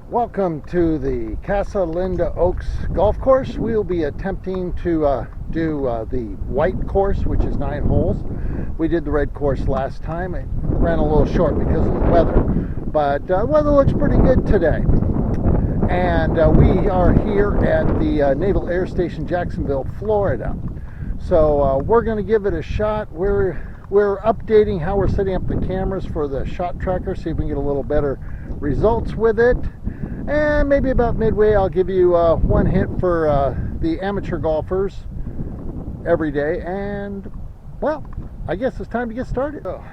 Welcome to the Casa Oaks golf course. We'll be attempting to do the white course, which is 9 holes. We did the red course last time. It ran a little short because of the weather, but the weather looks pretty good today. And we are here at the Naval Air Station, Jacksonville, Florida. So we're going to give it a shot. We're updating how we're setting up the cameras for the shot tracker, see if we can get a little better results with it. And maybe about midway I'll give you one hit for the amateur golfers every day. And well, I guess it's time to get started. So,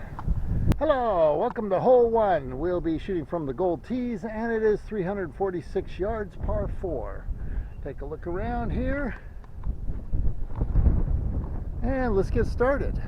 hello, welcome to hole 1. We'll be shooting from the gold tees, and it is 346 yards, par 4. Take a look around here and let's get started.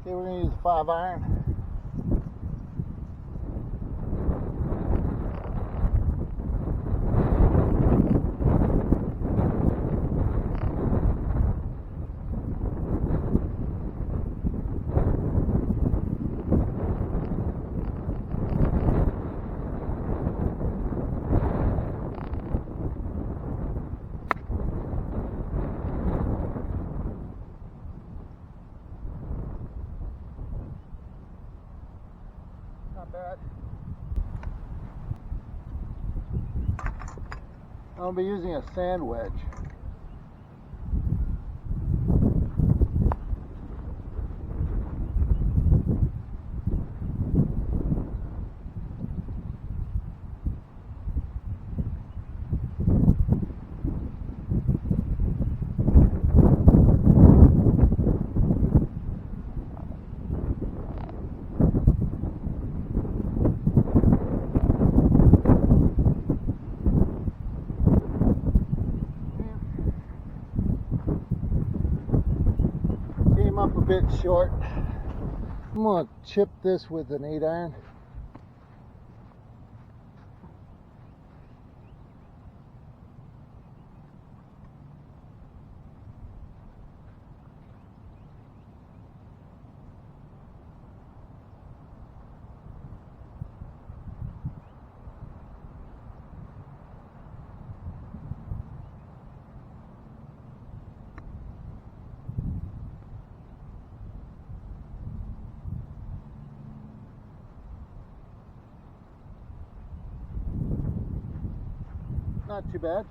Okay, we're going to use a 5-iron. Bad. I'll be using a sand wedge. Up a bit short. I'm going to chip this with an 8-iron. Not too bad.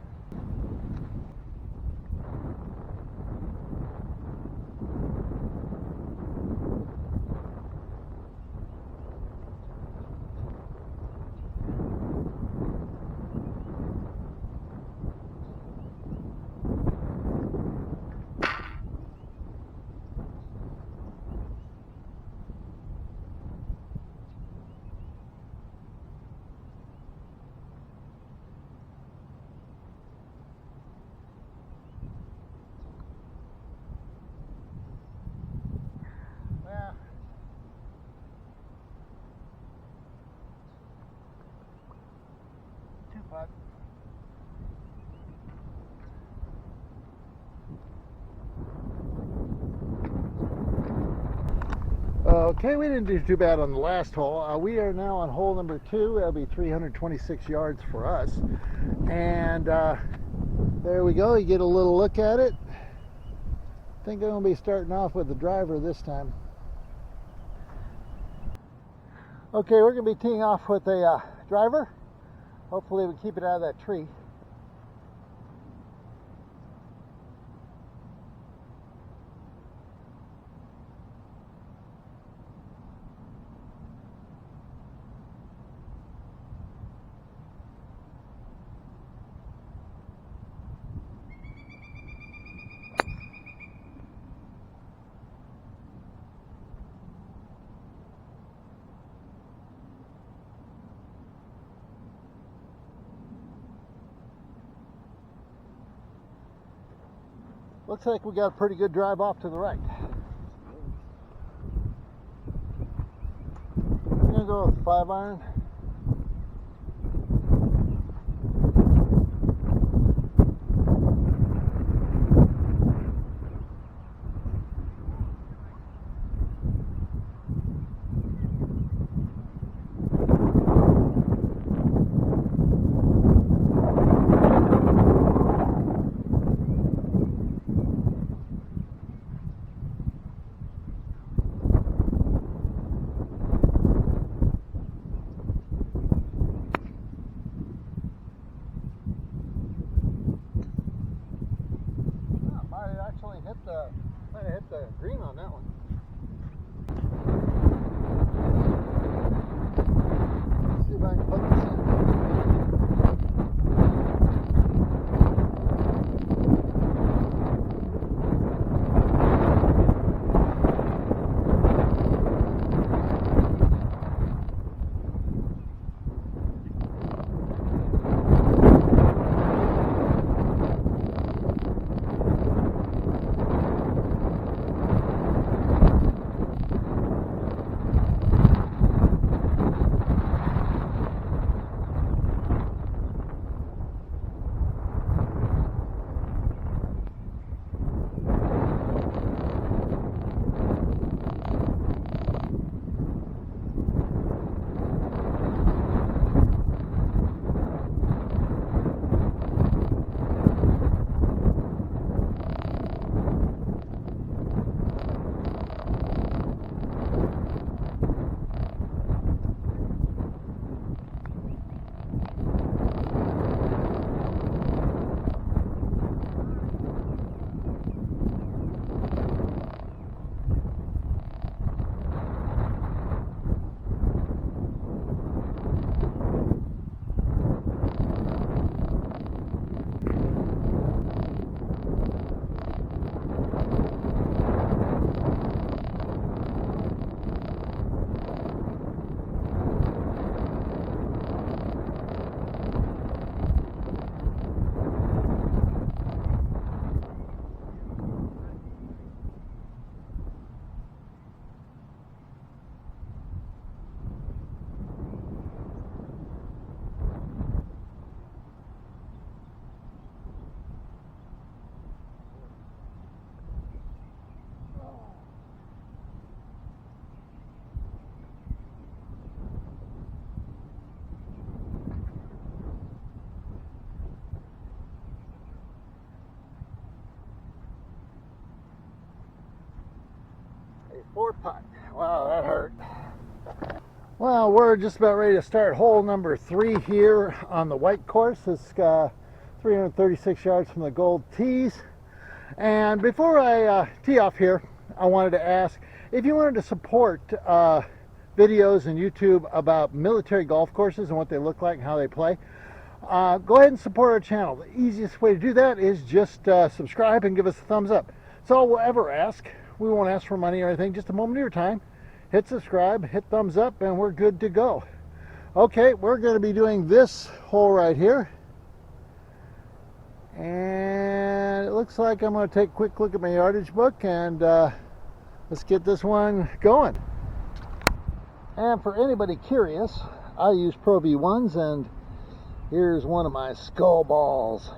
Okay, we didn't do too bad on the last hole. We are now on hole number 2. That'll be 326 yards for us. And there we go. You get a little look at it. I think I'm going to be starting off with the driver this time. Okay, we're going to be teeing off with a driver. Hopefully we keep it out of that tree. Looks like we got a pretty good drive off to the right. I'm gonna go with 5-iron. Might have hit the green on that one. Let's see if I can put this in. A 4-putt. Wow, that hurt. Well, we're just about ready to start hole number 3 here on the white course. It's 336 yards from the gold tees. And before I tee off here, I wanted to ask if you wanted to support videos on YouTube about military golf courses and what they look like and how they play. Go ahead and support our channel. The easiest way to do that is just subscribe and give us a thumbs up. That's all we'll ever ask. We won't ask for money or anything, just a moment of your time. Hit subscribe, hit thumbs up, and we're good to go. Okay, we're going to be doing this hole right here. And it looks like I'm going to take a quick look at my yardage book and let's get this one going. And for anybody curious, I use Pro V1s, and here's one of my skull balls.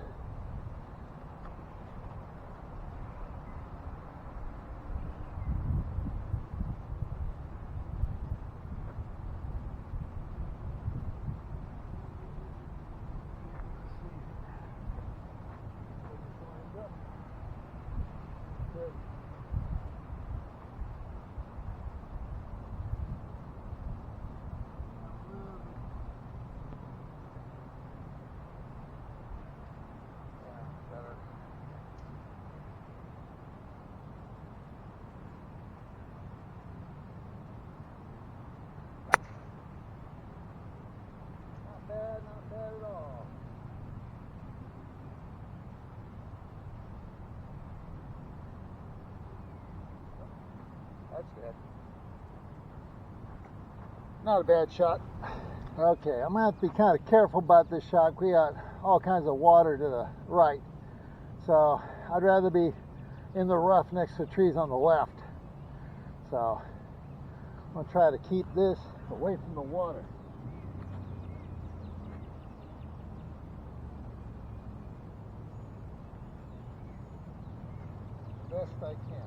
Not bad at all. That's good. Not a bad shot. Okay, I'm gonna have to be kind of careful about this shot. We got all kinds of water to the right, so I'd rather be in the rough next to the trees on the left. So I'm going to try to keep this away from the water. Best I can.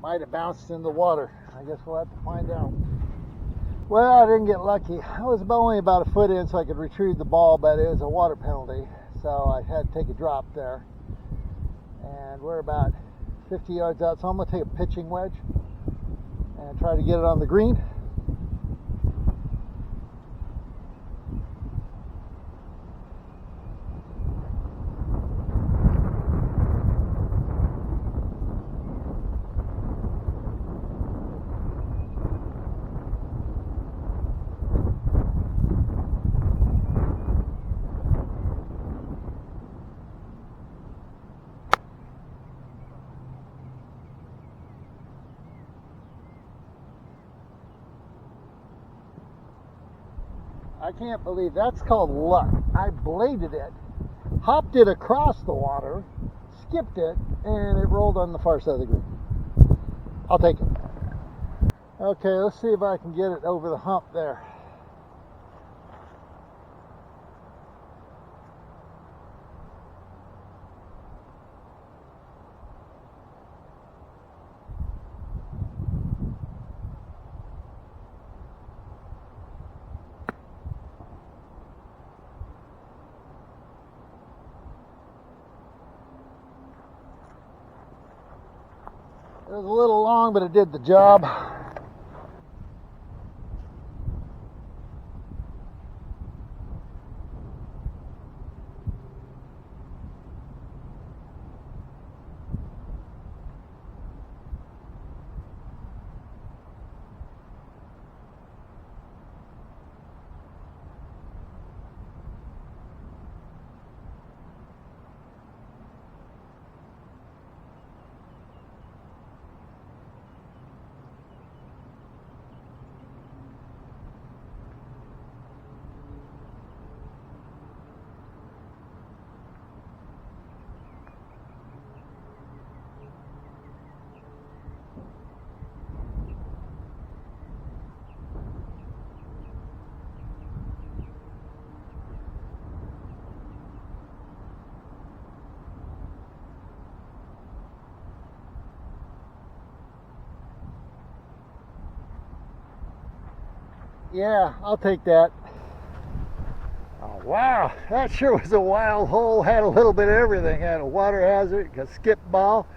Might have bounced in the water. I guess we'll have to find out. Well, I didn't get lucky. I was only about a foot in so I could retrieve the ball, but it was a water penalty, so I had to take a drop there. And we're about 50 yards out, so I'm going to take a pitching wedge and try to get it on the green. I can't believe that's called luck. I bladed it, hopped it across the water, skipped it, and it rolled on the far side of the green. I'll take it. Okay, let's see if I can get it over the hump there. It was a little long, but it did the job. Yeah, I'll take that. Oh, wow, that sure was a wild hole. Had a little bit of everything. Had a water hazard, a skip ball,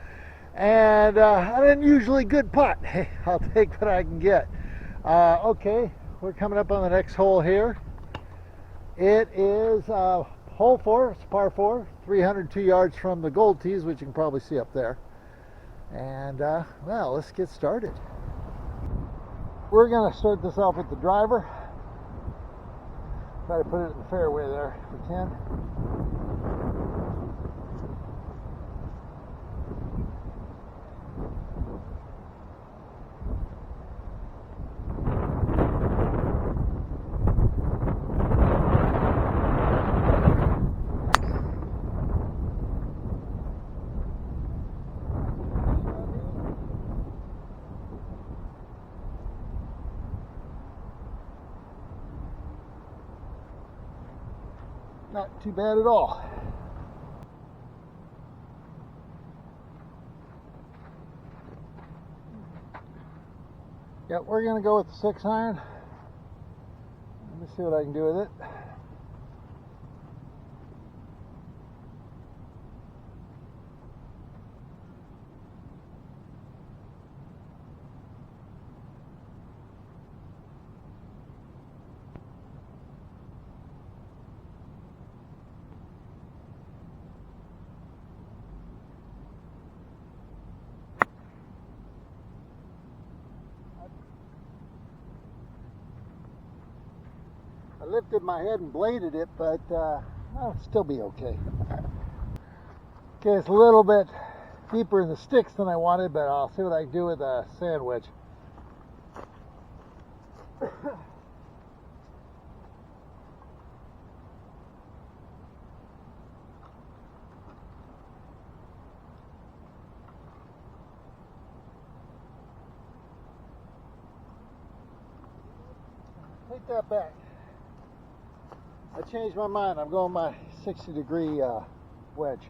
and an unusually good putt. Hey, I'll take what I can get. Okay, we're coming up on the next hole here. It is hole 4, it's par 4, 302 yards from the gold tees, which you can probably see up there. And well, let's get started. We're going to start this off with the driver. Try to put it in the fairway there if we can. Not too bad at all. Yep, we're going to go with the 6 iron. Let me see what I can do with it. I lifted my head and bladed it, but I'll still be okay. Okay, it's a little bit deeper in the sticks than I wanted, but I'll see what I can do with a sandwich. Take that back. I changed my mind. I'm going my 60-degree wedge.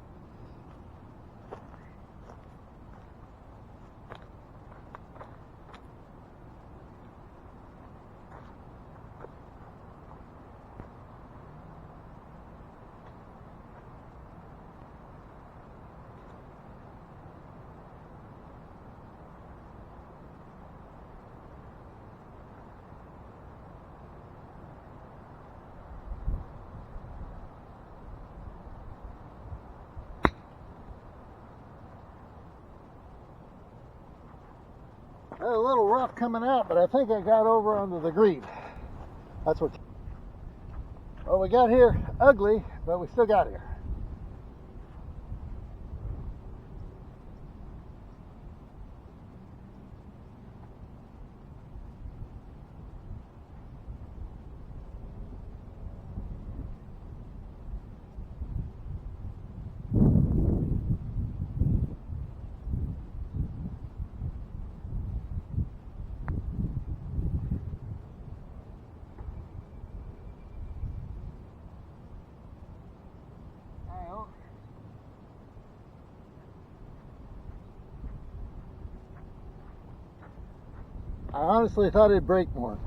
A little rough coming out, but I think I got over under the green. That's what. Well, we got here ugly, but we still got here. I honestly thought it'd break more.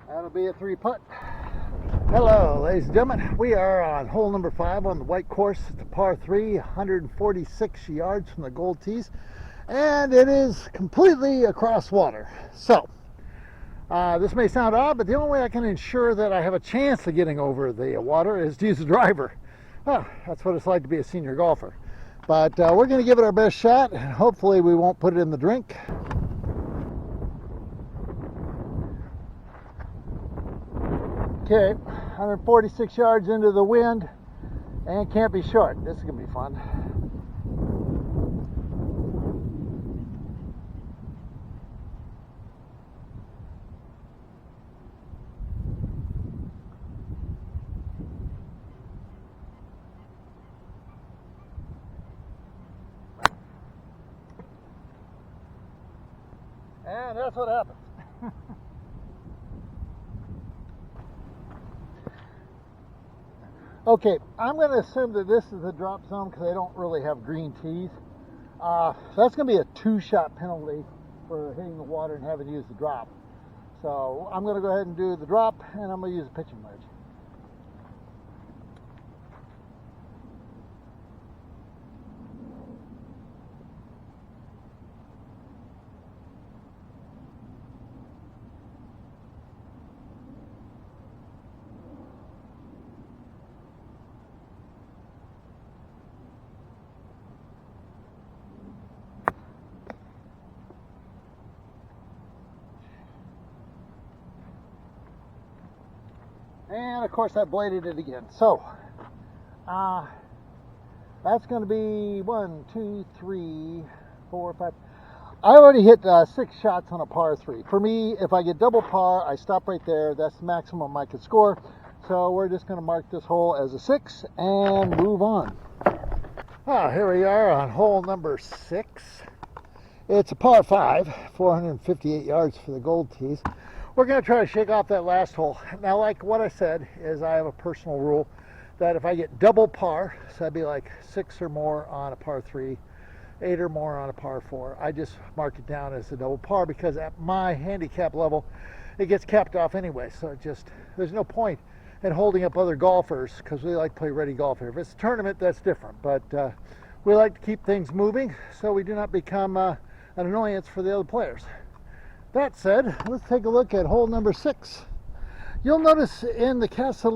That'll be a 3-putt. Hello, ladies and gentlemen. We are on hole number 5 on the white course. It's a par 3, 146 yards from the gold tees, and it is completely across water. So, this may sound odd, but the only way I can ensure that I have a chance of getting over the water is to use the driver. Well, that's what it's like to be a senior golfer. But we're going to give it our best shot, and hopefully we won't put it in the drink. Okay, 146 yards into the wind, and can't be short. This is going to be fun. And that's what happens. Okay, I'm going to assume that this is the drop zone because they don't really have green tees. That's going to be a 2-shot penalty for hitting the water and having to use the drop. So I'm going to go ahead and do the drop, and I'm going to use a pitching wedge. And of course I bladed it again. So that's going to be 1, 2, 3, 4, 5. I already hit 6 shots on a par 3. For me, if I get double par, I stop right there. That's the maximum I could score. So we're just going to mark this hole as a 6 and move on. Here we are on hole number 6. It's a par 5, 458 yards for the gold tees. We're going to try to shake off that last hole. Now, like what I said, is I have a personal rule that if I get double par, so that'd be like 6 or more on a par 3, 8 or more on a par 4, I just mark it down as a double par, because at my handicap level, it gets capped off anyway. So there's no point in holding up other golfers, because we like to play ready golf here. If it's a tournament, that's different, but we like to keep things moving so we do not become an annoyance for the other players. That said, let's take a look at hole number 6. You'll notice in the Casa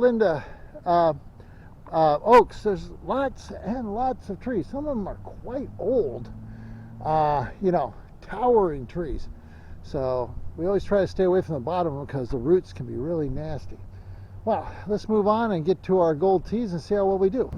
oaks, there's lots and lots of trees. Some of them are quite old, towering trees. So we always try to stay away from the bottom of them because the roots can be really nasty. Well, let's move on and get to our gold tees and see how well we do.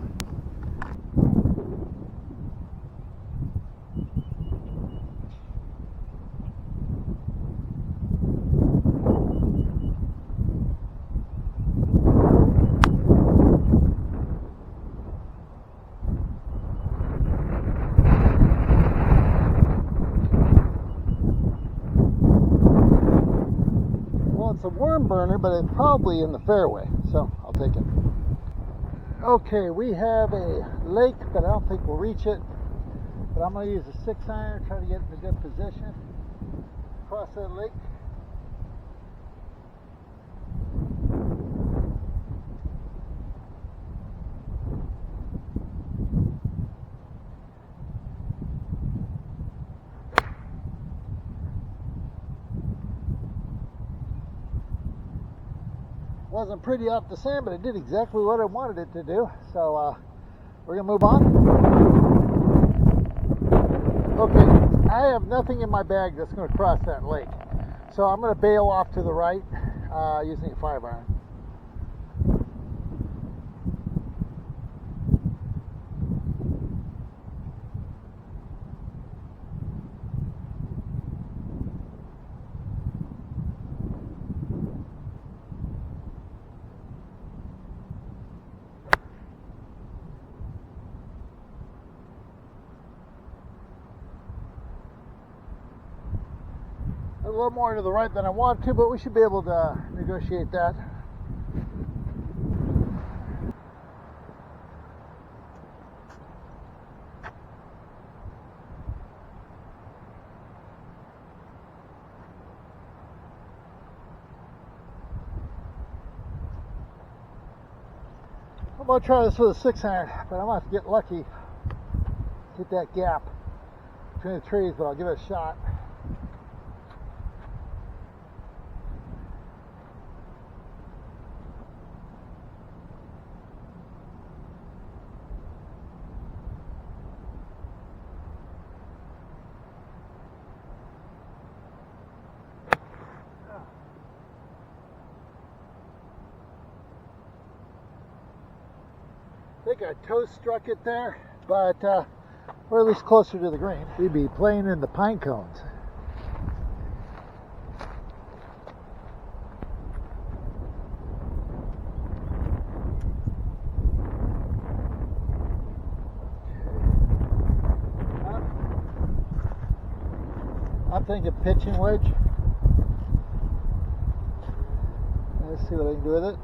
It's a worm burner, but it's probably in the fairway, so I'll take it. Okay, we have a lake, but I don't think we'll reach it. But I'm going to use a 6-iron, try to get in a good position across that lake. Wasn't pretty off the sand, but it did exactly what I wanted it to do. So we're gonna move on. Okay, I have nothing in my bag that's gonna cross that lake, so I'm gonna bail off to the right using a 5-iron. A little more to the right than I want to, but we should be able to negotiate that. I'm going to try this with a 6-iron, but I'm going to have to get lucky, get that gap between the trees, but I'll give it a shot. I think I toe struck it there, but we're at least closer to the green. We'd be playing in the pine cones. I'm thinking pitching wedge. Let's see what I can do with it.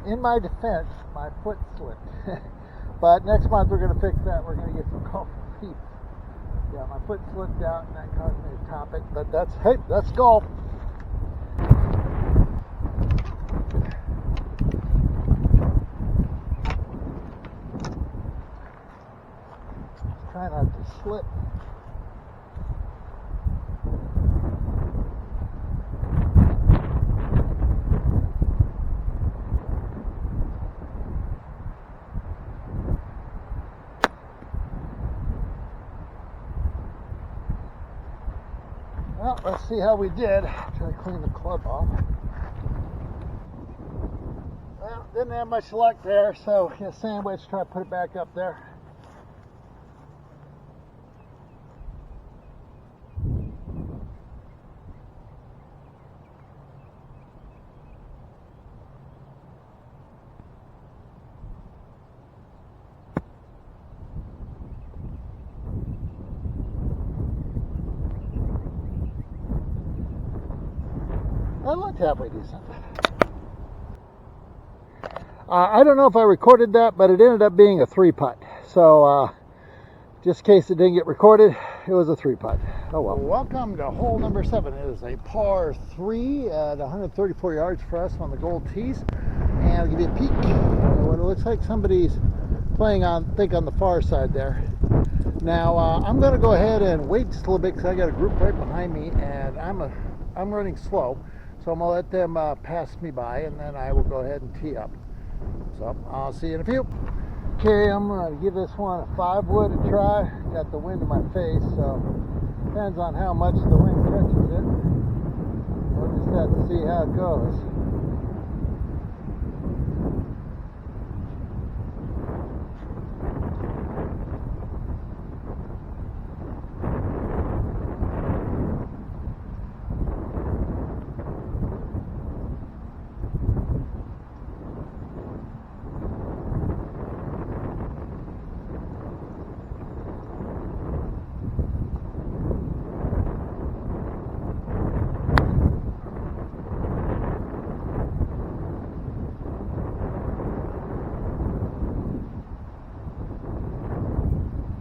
In my defense, my foot slipped. But next month we're going to fix that. We're going to get some golf cleats. Yeah, my foot slipped out and that caused me to top it. But that's, hey, that's golf. Try not to slip. Well, let's see how we did. Try to clean the club off. Well, didn't have much luck there, so get a sandwich, try to put it back up there. That looked halfway decent. I don't know if I recorded that, but it ended up being a 3-putt. So, just in case it didn't get recorded, it was a 3-putt. Oh well. Welcome to hole number 7. It is a par 3 at 134 yards for us on the gold tees. And I'll give you a peek at what it looks like. Somebody's playing on, I think, on the far side there. Now, I'm going to go ahead and wait just a little bit because I got a group right behind me, and I'm running slow. So I'm going to let them pass me by, and then I will go ahead and tee up. So I'll see you in a few. Okay, I'm going to give this one a 5-wood a try. Got the wind in my face, so depends on how much the wind catches it. We'll just have to see how it goes.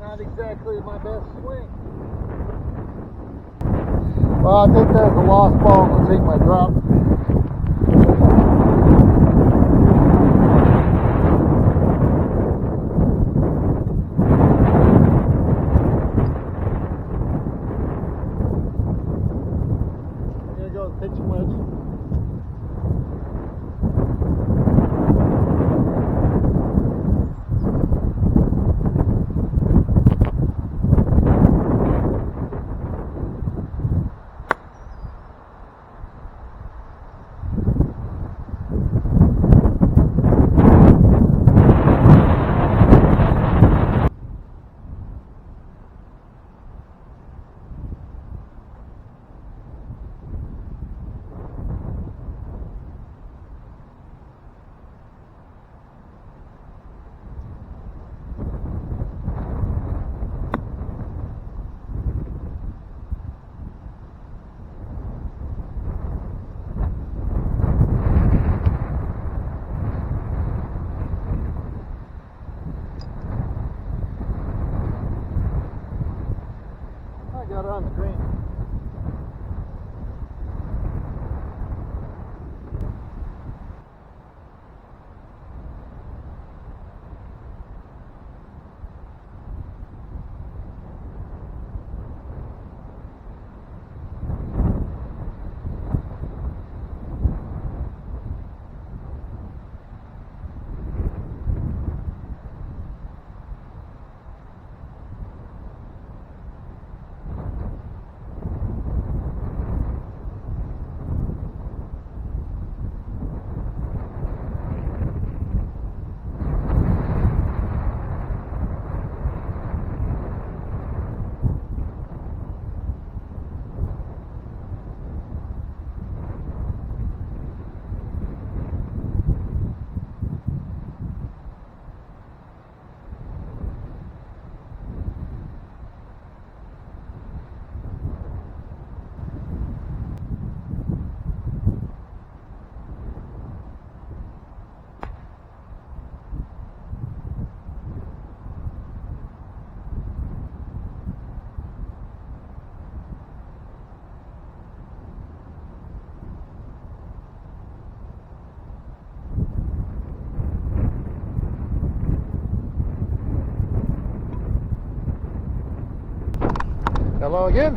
Not exactly my best swing. Well, I think there's a lost ball. I'm going to take my drop. I'm going to go with pitching wedge. Got her on the green. Hello again.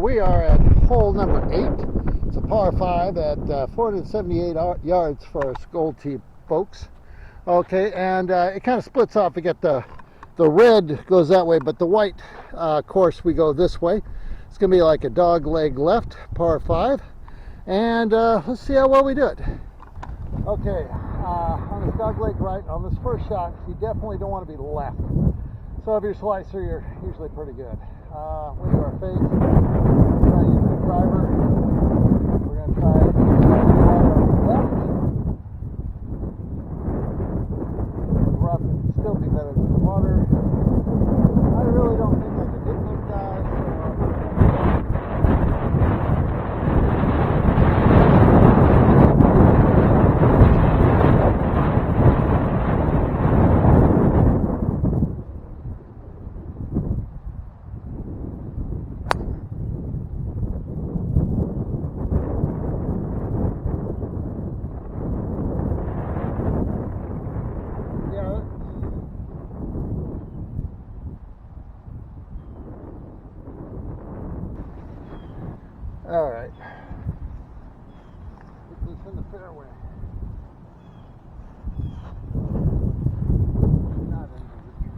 We are at hole number 8. It's a par 5 at 478 yards for us Gold Tee folks. Okay, and it kind of splits off. We get the red goes that way, but the white course we go this way. It's going to be like a dog leg left, par 5. And let's see how well we do it. Okay, on this dog leg right, on this first shot, you definitely don't want to be left. So if you're slicer, you're usually pretty good. We do our face. We're going to use the driver. We're going to try to get the left. The rough would still be better than the water. I really don't think I can hit those guys. All right. Get this in the fairway. Not into the tree.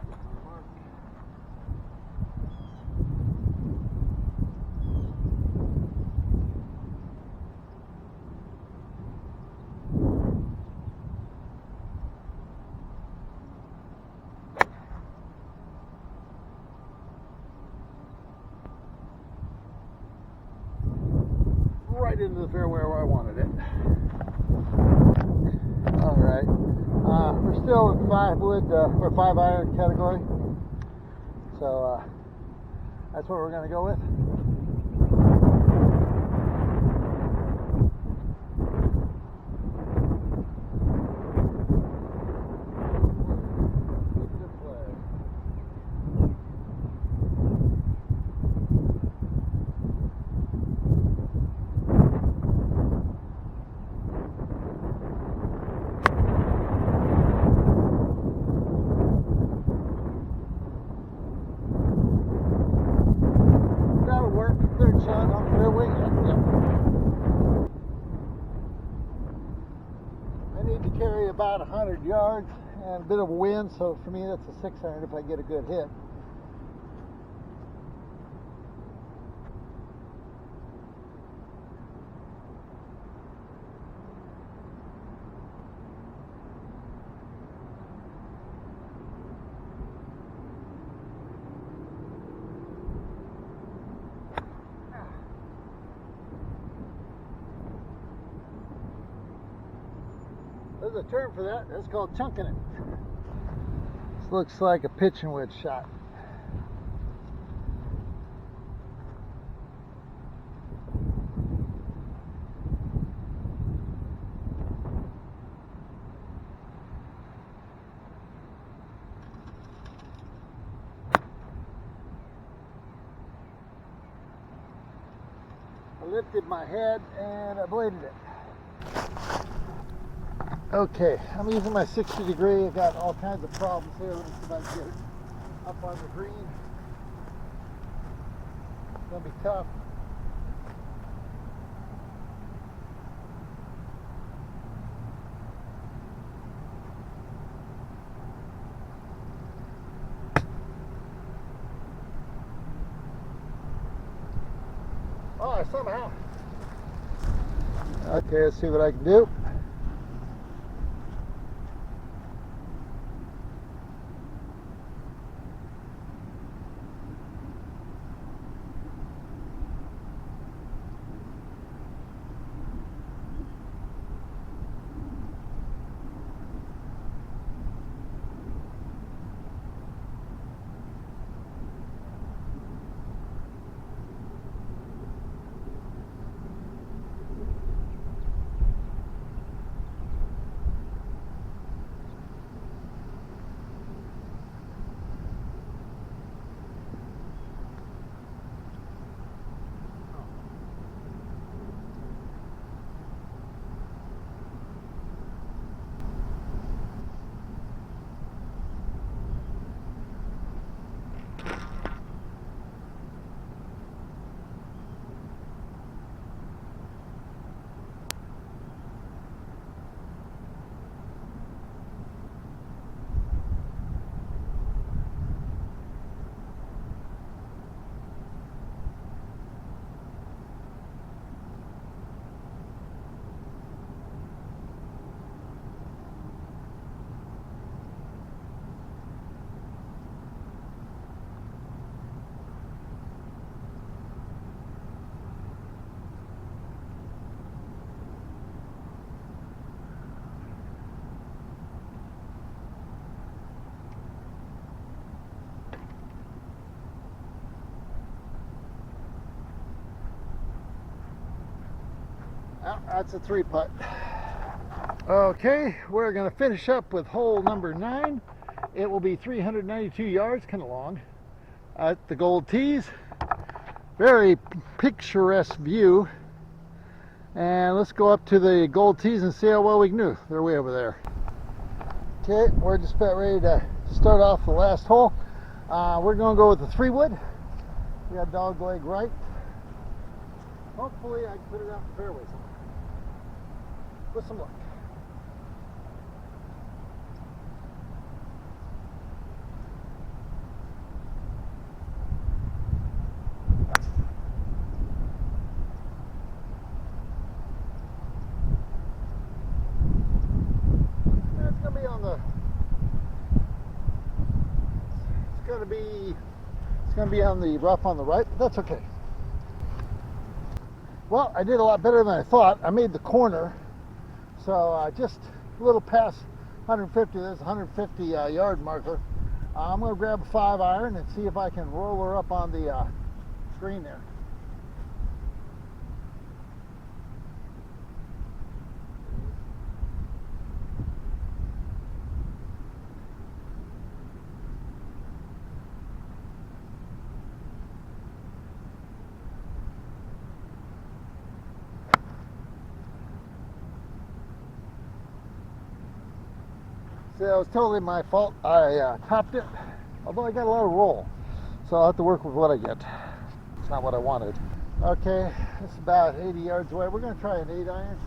Get the mark. Right into the fairway where I wanted it. All right, we're still in 5-wood or 5-iron category, so that's what we're going to go with. Carry about 100 yards and a bit of a wind, so for me that's a 600 if I get a good hit. There's a term for that. That's called chunking it. This looks like a pitch and wedge shot. I lifted my head and I bladed it. Okay, I'm using my 60 degree. I've got all kinds of problems here. Let me see if I can get it up on the green. It's going to be tough. Oh, somehow. Okay, let's see what I can do. That's a 3-putt. Okay, we're going to finish up with hole number 9. It will be 392 yards, kind of long, at the gold tees. Very picturesque view. And let's go up to the gold tees and see how well we can do. They're way over there. Okay, we're just about ready to start off the last hole. We're going to go with the 3-wood. We got dog leg right. Hopefully I can put it out in the fairway somewhere. With some luck. It's going to be on the rough on the right, but that's okay. Well, I did a lot better than I thought. I made the corner, so just a little past 150. There's a 150 yard marker. I'm going to grab a 5-iron and see if I can roll her up on the green there. See, that was totally my fault. I topped it, although I got a lot of roll. So I'll have to work with what I get. It's not what I wanted. Okay, it's about 80 yards away. We're going to try an 8-iron.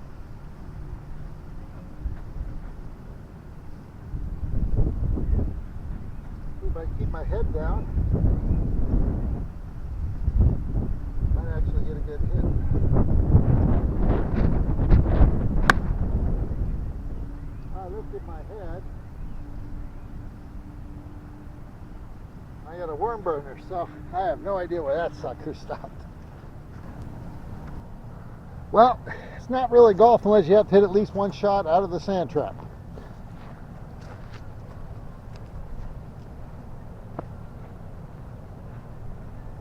See if I can keep my head down. Might actually get a good hit. I lifted my head. I got a worm burner, so I have no idea where that sucker stopped. Well, it's not really golf unless you have to hit at least one shot out of the sand trap.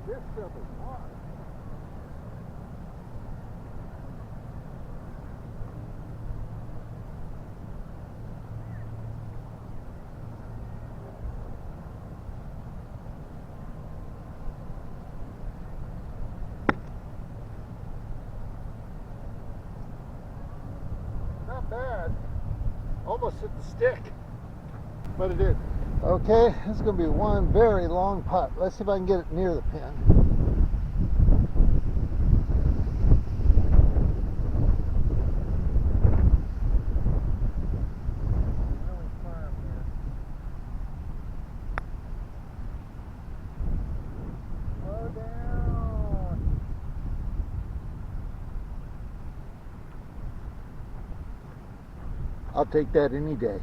This stuff is hard. Bad. Almost hit the stick, but it did. Okay, this is going to be one very long putt. Let's see if I can get it near the pin. Really firm here. Slow down. I'll take that any day.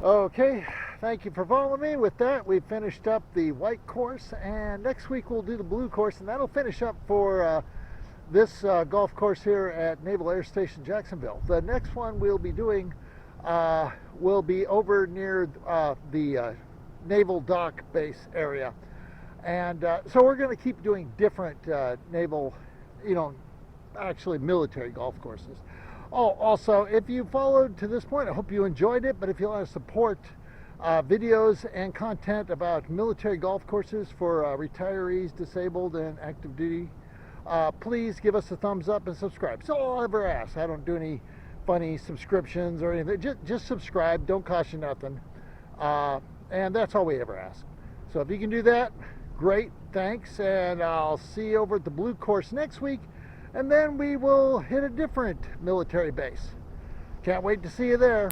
Okay, thank you for following me. With that, we've finished up the white course, and next week we'll do the blue course, and that'll finish up for this golf course here at Naval Air Station Jacksonville. The next one we'll be doing will be over near the Naval Dock Base area. And so we're going to keep doing different naval, actually military golf courses. Oh, also, if you followed to this point, I hope you enjoyed it, but if you want to support videos and content about military golf courses for retirees, disabled, and active duty, please give us a thumbs up and subscribe. So all I'll ever ask. I don't do any funny subscriptions or anything. Just subscribe. Don't cost you nothing. And that's all we ever ask. So if you can do that, great. Thanks. And I'll see you over at the blue course next week. And then we will hit a different military base. Can't wait to see you there.